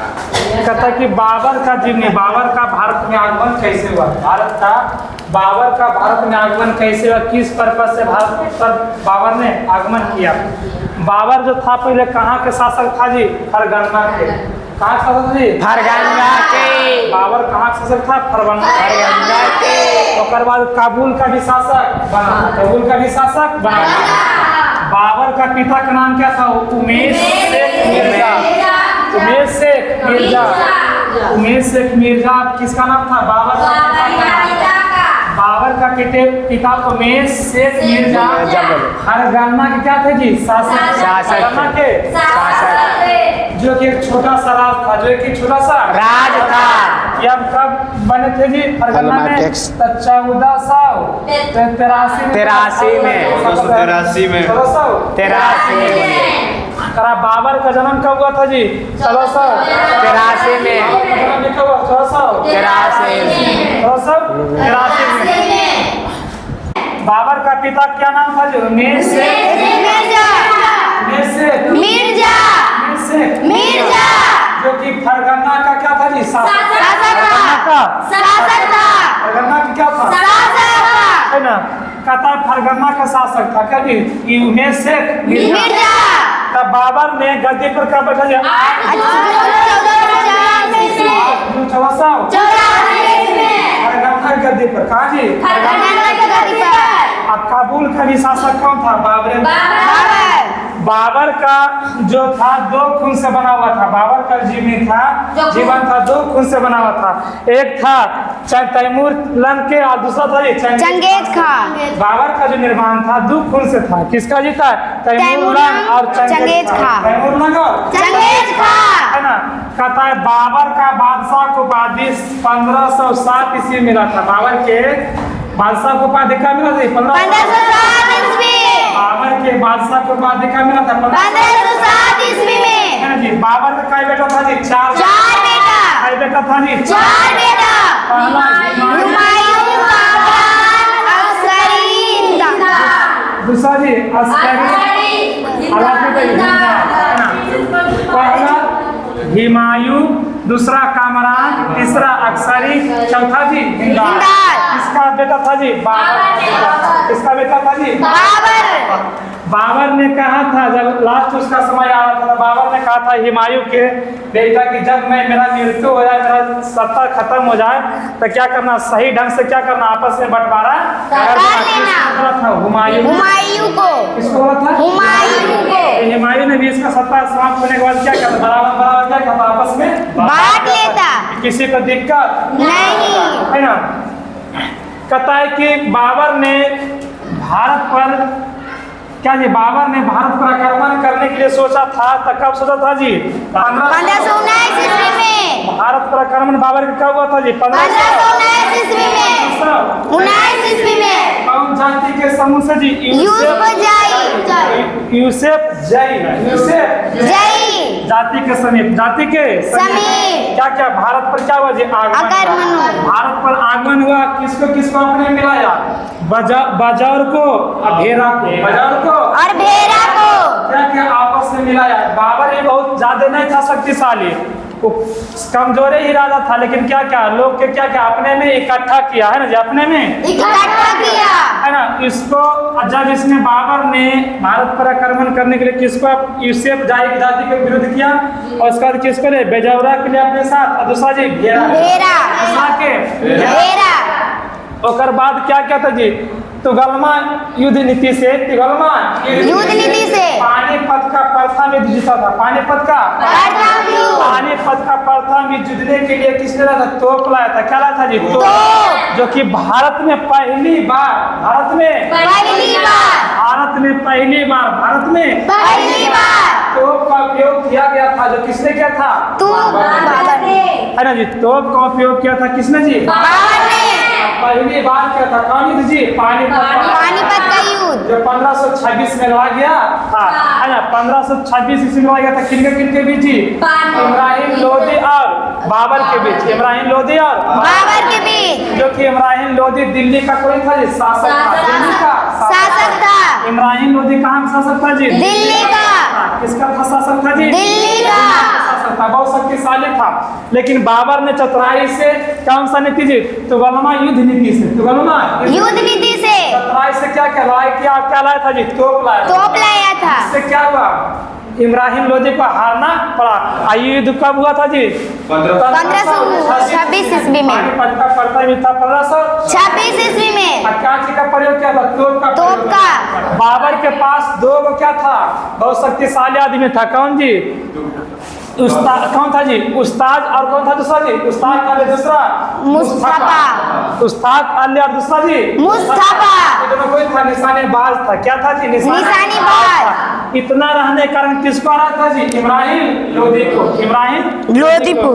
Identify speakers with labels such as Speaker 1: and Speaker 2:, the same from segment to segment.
Speaker 1: कहता है कि बाबर का जीवनी, बाबर का भारत में आगमन कैसे हुआ, बाबर का भारत में आगमन कैसे हुआ, किस पर्पज से भारत पर बाबर ने आगमन किया। बाबर जो था पहले कहाँ के शासक था जी, फरगना के। कहाँ के शासक जी,
Speaker 2: फरगना के।
Speaker 1: बाबर कहाँ के शासक था, फरगना के। उसके बाद काबुल का भी शासक बना, काबुल का भी शासक बना। बाबर का पिता का नाम क्या था, उमेश शेख मिर्जा। उमेश शेख मिर्जा, उमेश शेख मिर्जा किसका नाम था, बाबर का पिता का नाम। बाबर का पिता उमेश शेख मिर्जा फरगना के क्या थे जी, शासक। फरगना के शासक, जो कि एक छोटा सा राज था, जो कि छोटा सा
Speaker 2: राज था।
Speaker 1: ये अब कब बने थे जी, फरगना में 1483 में। करा बाबर का जन्म कब हुआ था जी, 1483 में। 1483 में। बाबर का पिता क्या नाम था जी, उमेश शेख मिर्जा, जो कि फरगना का क्या था जी, शासक। फरगना का क्या था, है ना। कहता फरगना का शासक था क्या जी, उमेश शेख मिर्जा। तब बाबर ने गद्दी पर कब बैठा जी, 1484 में फरगना की गद्दी पर। कहाँ जी, अब काबुल का भी शासक कौन था, बाबर का जो था दो खून से बना हुआ था। बाबर का जीवन था दो खून से बना हुआ था। एक था तैमूर लंग के और दूसरा था चंगेज खान। बाबर का जो निर्माण था दो खून से था, किसका जी था, तैमूर लंग और चंगेज खान। तैमूर लंग और चंगेज खान, है ना। कहता है बाबर का बादशाह को उपाधि 1507 ईस्वी मिला था। बाबर के बादशाह को उपाधि क्या मिला था, 1507 ईस्वी। बाबर के बादशाह को उपाधि क्या मिला था, 1507 ईस्वी में, है ना जी। बाबर का कई बेटा था जी, चार बेटा। कई बेटा था जी, 4 बेटा। पहला हुमायूं, दूसरा जी अस्करी, पहला हुमायूं, दूसरा कामरान, तीसरा अक्सरी, चौथा जी हिंदाल। इसका बेटा था जी बाबर। इसका बेटा था जी बाबर। बाबर ने कहा था, जब लास्ट उसका समय आ रहा था, बाबर ने कहा था हुमायूं के बेटा कि जब मेरा मृत्यु हो जाए, मेरा सत्ता खत्म हो जाए, तो क्या करना, सही ढंग से क्या करना, आपस में बंटवारा करना। हुमायूं को, किसको बोला था, हुमायूं को। हुमायूं ने भी इसका सत्ता समाप्त होने के बाद क्या करता, बराबर क्या करता, आपस में बांट लेता, किसी को दिक्कत नहीं, है ना। कहता है कि बाबर ने भारत पर क्या जी, बाबर ने भारत पर आक्रमण करने के लिए सोचा था, तो कब सोचा था जी, 1519 ईस्वी में। भारत पर आक्रमण बाबर का कब हुआ था जी, 1519 ईस्वी में। 19 ईस्वी में। कौन जाति के समूह से जी, यूसुफ जई जाति के समीप, जाति के समीप क्या क्या भारत पर क्या हुआ जी, आगमन। भारत पर आगमन हुआ, किसको किसको अपने मिलाया, बाजार को और भेरा को, बाजार को और भेरा को क्या क्या आपस में मिलाया। बाबर ये बहुत ज्यादा नहीं था शक्तिशाली, कमजोरे ही राजा था, लेकिन क्या क्या लोग के क्या क्या अपने में इकट्ठा किया, है ना जी, अपने में इकट्ठा किया, है ना। इसको जब इसने बाबर ने भारत पर आक्रमण करने के लिए किसको, यूसुफ जाई की जाति के विरुद्ध किया, और उसके बाद किसको ले, बेजौरा के लिए अपने साथ, और दूसरा जी भेरा के भेरा। और बाद क्या क्या था जी, तुगलमा युद्ध नीति से, पानीपत का प्रथम युद्ध जीता था। पानीपत का प्रथम युद्ध जीतने के लिए किसने लाया था, तोप लाया था। क्या लाया था जी, तोप, जो कि भारत में पहली बार तोप का उपयोग किया गया था। जो किसने किया था, है ना जी, तोप का उपयोग किया था किसने जी, पहली बार क्या था, कौन युद्ध जी, पानीपत का युद्ध, जो 1526 में लड़ा गया था, है ना। 1526 ईस्वी में लड़ा गया था, किनके बीच जी, इब्राहिम लोदी और बाबर के बीच। इब्राहिम लोदी और बाबर के बीच, जो कि इब्राहिम लोदी दिल्ली का कोई था जी, शासक था, दिल्ली का शासक था। इब्राहिम लोधी कहाँ का शासक था जी?
Speaker 3: दिल्ली का।
Speaker 1: किसका था शासक था जी?
Speaker 3: दिल्ली का।
Speaker 1: शासक था, बहुत शक्तिशाली था। लेकिन बाबर ने चतुराई से कौन सा नीति जी? तुगलमा युद्ध नीति से। तुगलमा
Speaker 3: युद्ध नीति से।
Speaker 1: चतुराई से क्या क्या लाया था जी? तोप लाया था।
Speaker 3: तोप लाया था।
Speaker 1: इससे क्या हुआ? इब्राहिम लोधी को हारना पड़ा। युद्ध कब हुआ था जी?
Speaker 3: 1526 ईस्वी में।
Speaker 1: पानीपत का पड़ता भी था 1526
Speaker 3: ईस्वी में।
Speaker 1: क्या चीज का प्रयोग किया था? तोप का।
Speaker 3: तोप का।
Speaker 1: बाबर के पास दो क्या था? बहुत शक्तिशाली आदमी था। कौन जी? उस्ताद। कौन था जी? उस्ताद। और कौन था दूसरा जी? उस्ताद का दूसरा
Speaker 3: मुस्तफा।
Speaker 1: उस्ताद अली और दूसरा जी
Speaker 3: मुस्तफा।
Speaker 1: कोई था निशानेबाज था। क्या था जी?
Speaker 3: निशानेबाज।
Speaker 1: इतना रहने के कारण किसको हरा था जी? इब्राहिम लोधी को। इब्राहिम
Speaker 3: लोधी को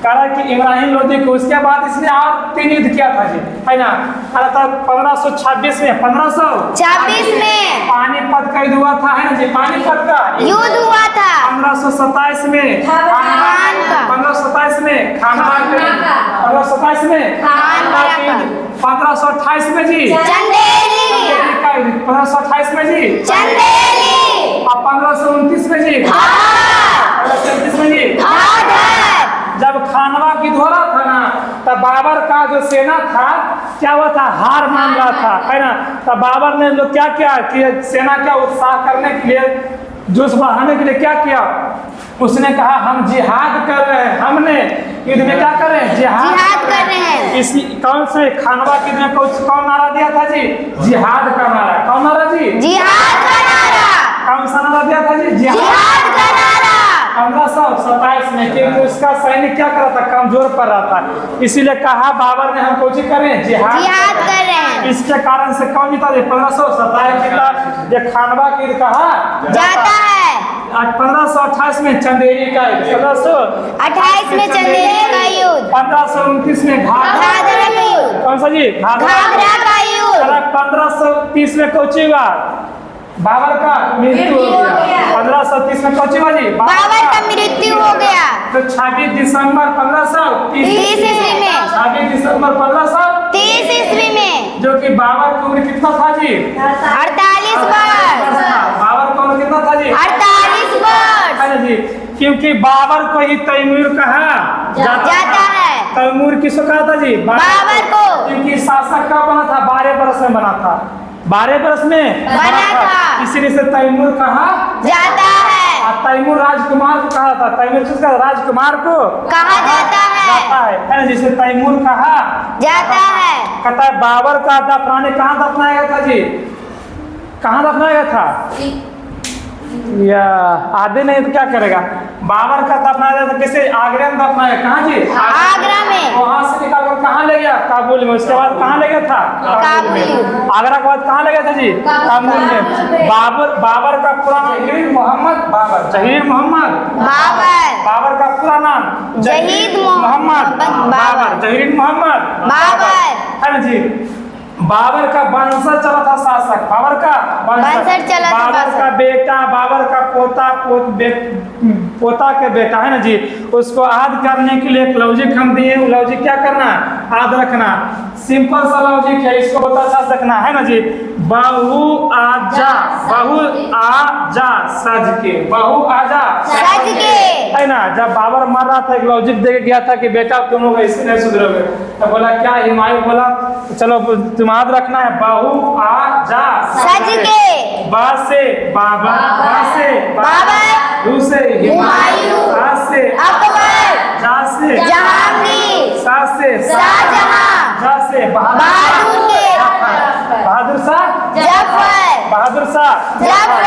Speaker 1: कहा कि इब्राहिम लोधी को। उसके बाद इसने और 3 युद्ध किया था जी, है ना? हरा था 1526 में।
Speaker 3: 1526 में
Speaker 1: पानीपत का युद्ध हुआ था, है ना जी? पानीपत का
Speaker 3: युद्ध हुआ था।
Speaker 1: 1527 में
Speaker 3: खान का।
Speaker 1: 1527 में खानवा का। 1527 में
Speaker 3: खानवा का।
Speaker 1: 1528 में जी
Speaker 3: चंदेली।
Speaker 1: 1528 में जी
Speaker 3: चंदेली।
Speaker 1: और 1529 में जी 1537 में जी। जब खानवा की धोरा था ना, तब बाबर का जो सेना था क्या हुआ था? हार मान रहा था, है ना? तब बाबर ने लोग क्या किया कि सेना का उत्साह करने के लिए, जोश बढ़ाने के लिए क्या किया? उसने कहा हम जिहाद कर रहे हैं। हमने युद्ध में क्या कर रहे हैं?
Speaker 3: जिहाद कर रहे हैं।
Speaker 1: इसी कौन से खानवा के में कौन नारा दिया था जी? जिहाद का नारा। कौन नारा जी?
Speaker 3: जिहाद का नारा।
Speaker 1: कौन सा नारा दिया था जी?
Speaker 3: जिहाद का नारा।
Speaker 1: 1527 में। क्योंकि उसका सैनिक क्या कर रहा था? कमजोर पड़ रहा था। इसीलिए कहा बाबर ने हम कोशिश करें जिहाद
Speaker 3: कर रहे हैं।
Speaker 1: इसके कारण से कौन जीता? 1527 जीता। ये खानवा की युद्ध कहा
Speaker 3: जाता है।
Speaker 1: 1528 में चंदेरी का युद्ध।
Speaker 3: 1528 में चंदेरी का युद्ध।
Speaker 1: 1529 में
Speaker 3: घाघरा का युद्ध।
Speaker 1: कौन सा जी?
Speaker 3: घाघरा का युद्ध।
Speaker 1: 1530 में कोची हुआ? बाबर का मृत्यु हो गया। 1530 में कोची हुआ जी?
Speaker 3: बाबर का मृत्यु हो गया।
Speaker 1: तो 26 दिसंबर 1530
Speaker 3: ईस्वी में।
Speaker 1: 26 दिसंबर 1530
Speaker 3: ईस्वी में।
Speaker 1: जो कि बाबर की उम्र कितना था जी?
Speaker 3: 48 वर्ष।
Speaker 1: बाबर का उम्र कितना था जी?
Speaker 3: 48 वर्ष।
Speaker 1: है ना जी? क्योंकि बाबर को ही तैमूर कहा
Speaker 3: जाता है।
Speaker 1: तैमूर किसको कहा था जी?
Speaker 3: बाबर को।
Speaker 1: क्योंकि शासक कब बना था? 12 बरस में बना था। 12 बरस में
Speaker 3: बना था।
Speaker 1: इसीलिए से तैमूर कहा
Speaker 3: जाता है।
Speaker 1: तैमूर राजकुमार को कहा था। तैमूर किसका? राजकुमार को
Speaker 3: कहा जाता है।
Speaker 1: है ना? जिसे तैमूर कहा
Speaker 3: जाता है।
Speaker 1: कहता है बाबर का दफनाने कहाँ दफनाया गया था जी? कहाँ दफनाया गया था? या आधे नहीं तो क्या करेगा? बाबर का दफनाया गया था किसे? आगरा में दफनाया। कहाँ जी?
Speaker 3: आगरा में।
Speaker 1: वहां से निकाल कर कहाँ ले गया? काबुल में। उसके बाद कहाँ ले गया था?
Speaker 3: काबुल
Speaker 1: में। आगरा के बाद कहाँ ले गया था जी? काबुल में। बाबर का पूरा नाम जहीर मोहम्मद बाबर। जहीर मोहम्मद
Speaker 3: बाबर।
Speaker 1: बाबर का पूरा नाम
Speaker 3: जहीर मोहम्मद
Speaker 1: बाबर। जहीर मोहम्मद
Speaker 3: बाबर।
Speaker 1: है ना जी? बाबर का वंशज चला था शासक। बाबर का
Speaker 3: वंशज चला था
Speaker 1: बाबर
Speaker 3: शासक।
Speaker 1: का बेटा, बाबर का पोता के बेटा, है ना जी? उसको याद करने के लिए एक लॉजिक हम दिए। लॉजिक क्या करना? याद रखना। सिंपल सा लॉजिक है, इसको बहुत अच्छा से रखना, है ना जी? बहु आजा सज के। बहु आजा
Speaker 3: सज के।
Speaker 1: है ना? जब बाबर मर रहा था एक लॉजिक दे गया था कि बेटा तुम लोग ऐसे नहीं सुधरोगे। तो बोला क्या? हुमायूं बोला चलो तुम याद रखना है। बहु आजा
Speaker 3: सज के।
Speaker 1: बा से बाबर, बा से
Speaker 3: बाबर,
Speaker 1: हू से
Speaker 3: हुमायूं,
Speaker 1: आ से
Speaker 3: अकबर,
Speaker 1: जा से
Speaker 3: जहांगीर,
Speaker 1: सा से
Speaker 3: शाहजहां,
Speaker 1: जा से
Speaker 3: बहादुर के,
Speaker 1: बहादुर शाह
Speaker 3: जफर,
Speaker 1: बहादुर शाह
Speaker 3: जफर,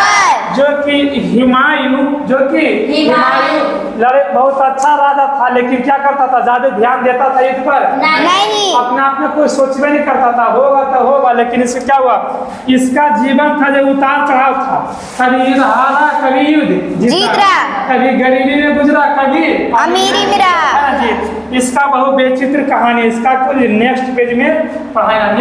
Speaker 1: जो कि हुमायूं लड़े बहुत अच्छा राजा था, लेकिन क्या करता था? ज्यादा ध्यान देता था युद्ध पर
Speaker 3: नहीं।
Speaker 1: अपने आप में कोई सोचबे नहीं करता था। होगा तो होगा। लेकिन इससे क्या हुआ? इसका जीवन था जो उतार चढ़ाव था। कभी युद्ध हारा, कभी युद्ध
Speaker 3: जीत रहा।
Speaker 1: कभी गरीबी में गुजरा, कभी
Speaker 3: अमीरी में रहा।
Speaker 1: है ना जी? इसका बहुत बेचित्र कहानी। इसका कुछ नेक्स्ट पेज में पढ़ाया।